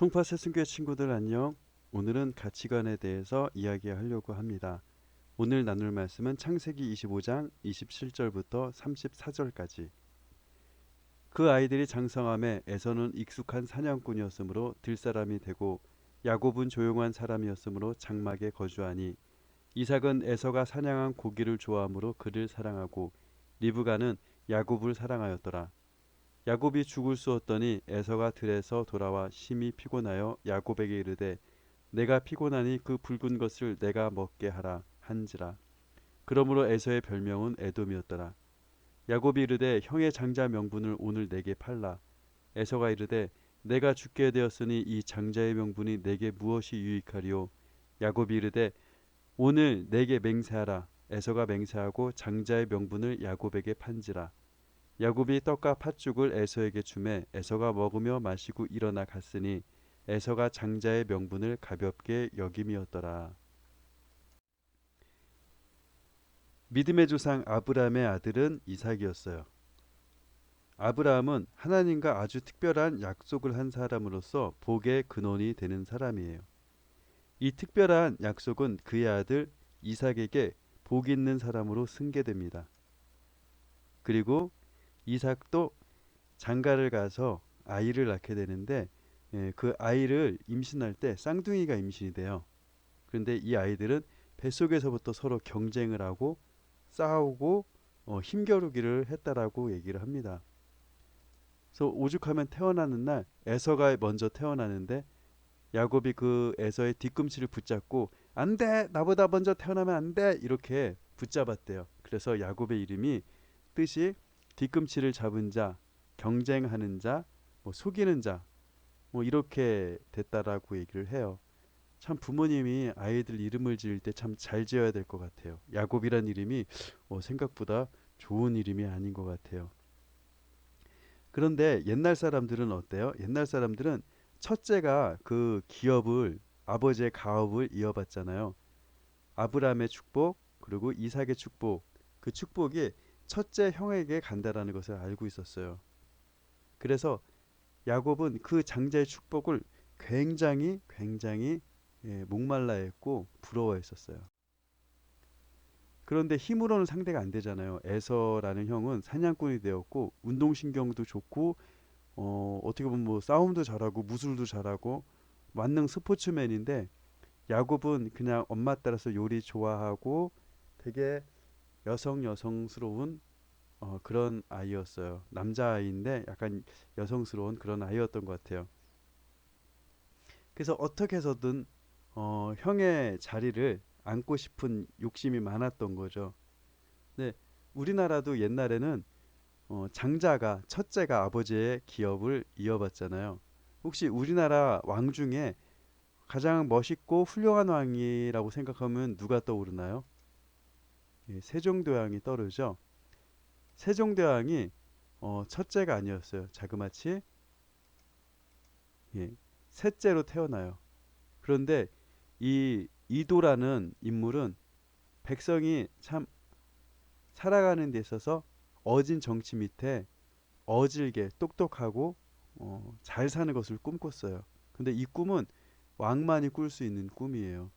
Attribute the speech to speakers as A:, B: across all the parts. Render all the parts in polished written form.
A: 송파 새순교회 친구들 안녕. 오늘은 가치관에 대해서 이야기하려고 합니다. 오늘 나눌 말씀은 창세기 25장 27절부터 34절까지. 그 아이들이 장성함에 에서는 익숙한 사냥꾼이었으므로 들사람이 되고 야곱은 조용한 사람이었으므로 장막에 거주하니 이삭은 에서가 사냥한 고기를 좋아하므로 그를 사랑하고 리브가는 야곱을 사랑하였더라. 야곱이 죽을 쑤었더니 에서가 들에서 돌아와 심히 피곤하여 야곱에게 이르되 내가 피곤하니 그 붉은 것을 내가 먹게 하라 한지라. 그러므로 에서의 별명은 에돔이었더라. 야곱이 이르되 형의 장자 명분을 오늘 내게 팔라. 에서가 이르되 내가 죽게 되었으니 이 장자의 명분이 내게 무엇이 유익하리요. 야곱이 이르되 오늘 내게 맹세하라. 에서가 맹세하고 장자의 명분을 야곱에게 판지라. 야곱이 떡과 팥죽을 에서에게 주매 에서가 먹으며 마시고 일어나 갔으니 에서가 장자의 명분을 가볍게 여김이었더라. 믿음의 조상 아브라함의 아들은 이삭이었어요. 아브라함은 하나님과 아주 특별한 약속을 한 사람으로서 복의 근원이 되는 사람이에요. 이 특별한 약속은 그의 아들 이삭에게 복 있는 사람으로 승계됩니다. 그리고 이삭도 장가를 가서 아이를 낳게 되는데 그 아이를 임신할 때 쌍둥이가 임신이 돼요. 그런데 이 아이들은 뱃속에서부터 서로 경쟁을 하고 싸우고 힘겨루기를 했다라고 얘기를 합니다. 그래서 오죽하면 태어나는 날 에서가 먼저 태어나는데 야곱이 그 에서의 뒤꿈치를 붙잡고 안 돼! 나보다 먼저 태어나면 안 돼! 이렇게 붙잡았대요. 그래서 야곱의 이름이 뜻이 뒤꿈치를 잡은 자, 경쟁하는 자, 뭐 속이는 자, 뭐 이렇게 됐다라고 얘기를 해요. 참 부모님이 아이들 이름을 지을 때 참 잘 지어야 될 것 같아요. 야곱이란 이름이 생각보다 좋은 이름이 아닌 것 같아요. 그런데 옛날 사람들은 어때요? 옛날 사람들은 첫째가 그 기업을 아버지의 가업을 이어받잖아요. 아브라함의 축복 그리고 이삭의 축복 그 축복이 첫째 형에게 간다라는 것을 알고 있었어요. 그래서 야곱은 그 장자의 축복을 굉장히 목말라 했고 부러워했었어요. 그런데 힘으로는 상대가 안 되잖아요. 에서라는 형은 사냥꾼이 되었고 운동신경도 좋고 어떻게 보면 뭐 싸움도 잘하고 무술도 잘하고 만능 스포츠맨인데 야곱은 그냥 엄마 따라서 요리 좋아하고 되게 여성스러운 그런 아이였어요. 남자아이인데 약간 여성스러운 그런 아이였던 것 같아요. 그래서 어떻게 해서든 형의 자리를 앉고 싶은 욕심이 많았던 거죠. 근데 우리나라도 옛날에는 장자가 첫째가 아버지의 기업을 이어받잖아요. 혹시 우리나라 왕 중에 가장 멋있고 훌륭한 왕이라고 생각하면 누가 떠오르나요? 예, 세종대왕이 떠오르죠. 세종대왕이 첫째가 아니었어요. 자그마치 예, 셋째로 태어나요. 그런데 이 이도라는 인물은 백성이 참 살아가는 데 있어서 어진 정치 밑에 어질게 똑똑하고 잘 사는 것을 꿈꿨어요. 근데 이 꿈은 왕만이 꿀 수 있는 꿈이에요.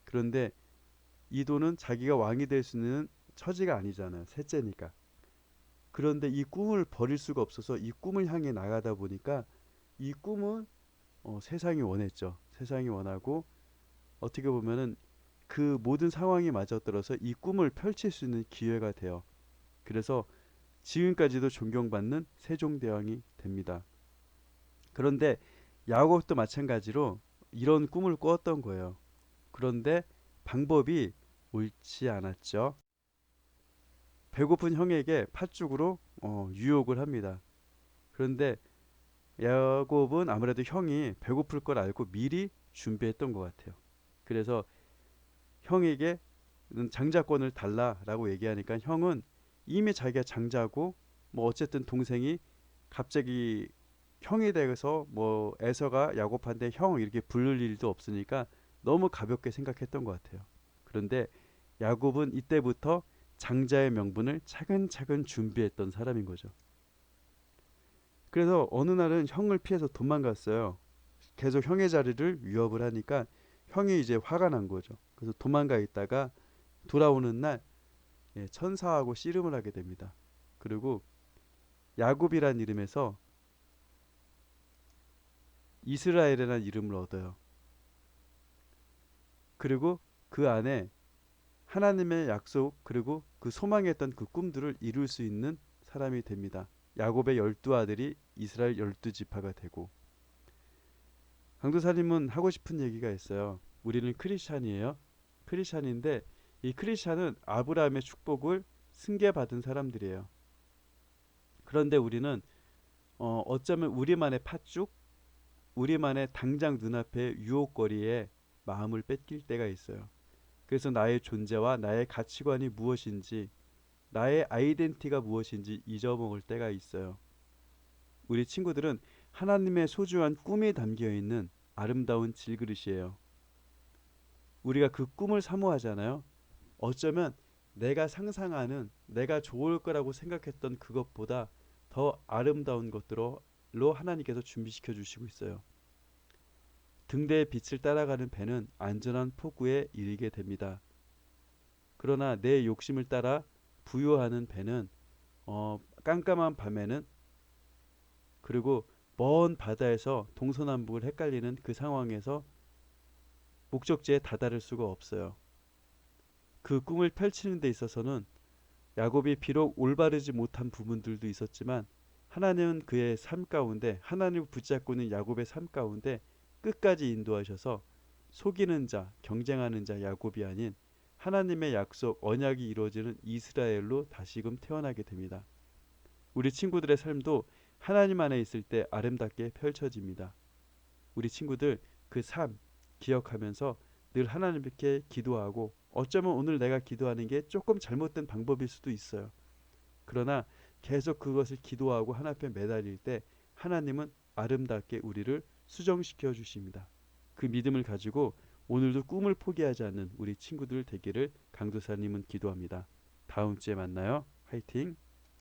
A: 그런데 이도는 자기가 왕이 될 수 있는 처지가 아니잖아요. 셋째니까. 그런데 이 꿈을 버릴 수가 없어서 이 꿈을 향해 나가다 보니까 이 꿈은 세상이 원했죠. 세상이 원하고 어떻게 보면은 그 모든 상황이 맞아떨어서 이 꿈을 펼칠 수 있는 기회가 돼요. 그래서 지금까지도 존경받는 세종대왕이 됩니다. 그런데 야곱도 마찬가지로 이런 꿈을 꾸었던 거예요. 그런데 방법이 옳지 않았죠. 배고픈 형에게 팥죽으로 유혹을 합니다. 그런데 야곱은 아무래도 형이 배고플 걸 알고 미리 준비했던 것 같아요. 그래서 형에게 장자권을 달라라고 얘기하니까 형은 이미 자기가 장자고 뭐 어쨌든 동생이 갑자기 형이 돼서 뭐 에서가 야곱한테 형 이렇게 부를 일도 없으니까 너무 가볍게 생각했던 것 같아요. 그런데 야곱은 이때부터 장자의 명분을 차근차근 준비했던 사람인 거죠. 그래서 어느 날은 형을 피해서 도망갔어요. 계속 형의 자리를 위협을 하니까 형이 이제 화가 난 거죠. 그래서 도망가 있다가 돌아오는 날 천사하고 씨름을 하게 됩니다. 그리고 야곱이란 이름에서 이스라엘이라는 이름을 얻어요. 그리고 그 안에 하나님의 약속 그리고 그 소망했던 그 꿈들을 이룰 수 있는 사람이 됩니다. 야곱의 12아들이 이스라엘 12지파가 되고. 강도사님은 하고 싶은 얘기가 있어요. 우리는 크리스찬이에요. 크리스찬인데 이 크리스찬은 아브라함의 축복을 승계받은 사람들이에요. 그런데 우리는 어쩌면 우리만의 팥죽, 우리만의 당장 눈앞의 유혹거리에 마음을 뺏길 때가 있어요. 그래서 나의 존재와 나의 가치관이 무엇인지, 나의 아이덴티가 무엇인지 잊어먹을 때가 있어요. 우리 친구들은 하나님의 소중한 꿈이 담겨 있는 아름다운 질그릇이에요. 우리가 그 꿈을 사모하잖아요. 어쩌면 내가 상상하는, 내가 좋을 거라고 생각했던 그것보다 더 아름다운 것들로 하나님께서 준비시켜 주시고 있어요. 등대의 빛을 따라가는 배는 안전한 포구에 이르게 됩니다. 그러나 내 욕심을 따라 부유하는 배는 깜깜한 밤에는 그리고 먼 바다에서 동서남북을 헷갈리는 그 상황에서 목적지에 다다를 수가 없어요. 그 꿈을 펼치는 데 있어서는 야곱이 비록 올바르지 못한 부분들도 있었지만 하나님은 그의 삶 가운데 하나님을 붙잡고 있는 야곱의 삶 가운데 끝까지 인도하셔서 속이는 자, 경쟁하는 자 야곱이 아닌 하나님의 약속, 언약이 이루어지는 이스라엘로 다시금 태어나게 됩니다. 우리 친구들의 삶도 하나님 안에 있을 때 아름답게 펼쳐집니다. 우리 친구들 그 삶 기억하면서 늘 하나님께 기도하고 어쩌면 오늘 내가 기도하는 게 조금 잘못된 방법일 수도 있어요. 그러나 계속 그것을 기도하고 하나님 앞에 매달릴 때 하나님은 아름답게 우리를 수정시켜 주십니다. 그 믿음을 가지고 오늘도 꿈을 포기하지 않는 우리 친구들 되기를 강도사님은 기도합니다. 다음 주에 만나요. 화이팅!